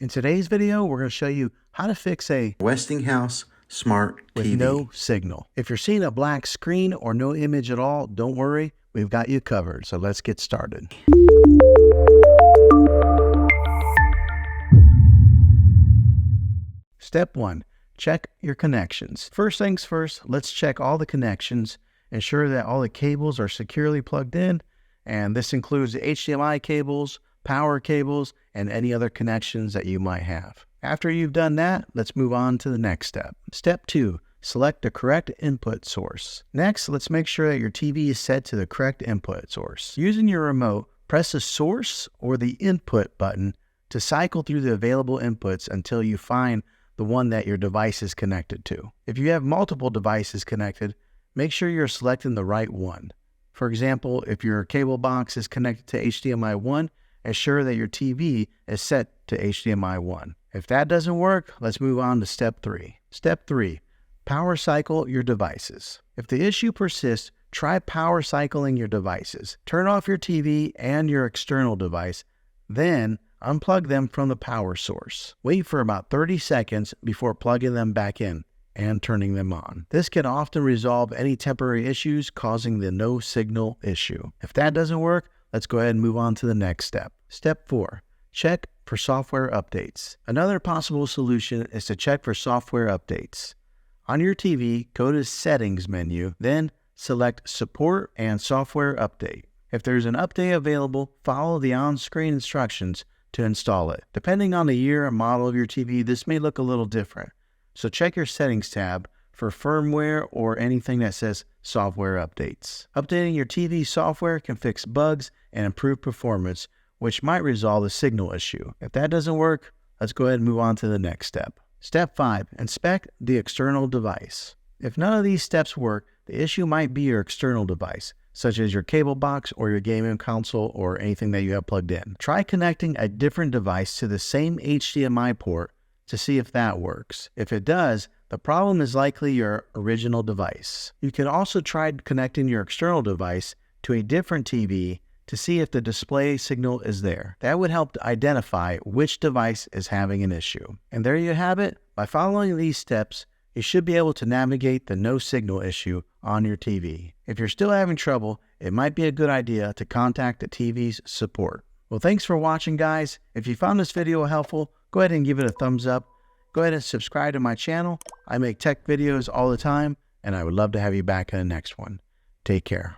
In today's video, we're going to show you how to fix a Westinghouse Smart with TV. no signal. If you're seeing a black screen or no image at all, don't worry, we've got you covered. So let's get started. Step 1, check your connections. First things first, let's check all the connections, ensure that all the cables are securely plugged in, and this includes the HDMI cables, power cables, and any other connections that you might have. After you've done that, let's move on to the next step. Step 2, select the correct input source. Next, let's make sure that your TV is set to the correct input source. Using your remote, press the source or the input button to cycle through the available inputs until you find the one that your device is connected to. If you have multiple devices connected, make sure you're selecting the right one. For example, if your cable box is connected to HDMI 1, ensure that your TV is set to HDMI 1. If that doesn't work, let's move on to step 3. Step 3, power cycle your devices. If the issue persists, try power cycling your devices. Turn off your TV and your external device, then unplug them from the power source. Wait for about 30 seconds before plugging them back in and turning them on. This can often resolve any temporary issues causing the no signal issue. If that doesn't work, let's go ahead and move on to the next step. Step 4, check for software updates. Another possible solution is to check for software updates. On your TV, go to Settings menu, then select Support and Software Update. If there's an update available, follow the on-screen instructions to install it. Depending on the year and model of your TV, this may look a little different. So check your Settings tab for firmware or anything that says Software Updates. Updating your TV software can fix bugs and improve performance, which might resolve the signal issue. If that doesn't work, let's go ahead and move on to the next step. Step 5, inspect the external device. If none of these steps work, the issue might be your external device, such as your cable box or your gaming console or anything that you have plugged in. Try connecting a different device to the same HDMI port to see if that works. If it does, the problem is likely your original device. You can also try connecting your external device to a different TV to see if the display signal is there. That would help to identify which device is having an issue. And there you have it. By following these steps, you should be able to navigate the no signal issue on your TV. If you're still having trouble, it might be a good idea to contact the TV's support. Well, thanks for watching, guys. If you found this video helpful, go ahead and give it a thumbs up. Go ahead and subscribe to my channel. I make tech videos all the time, and I would love to have you back in the next one. Take care.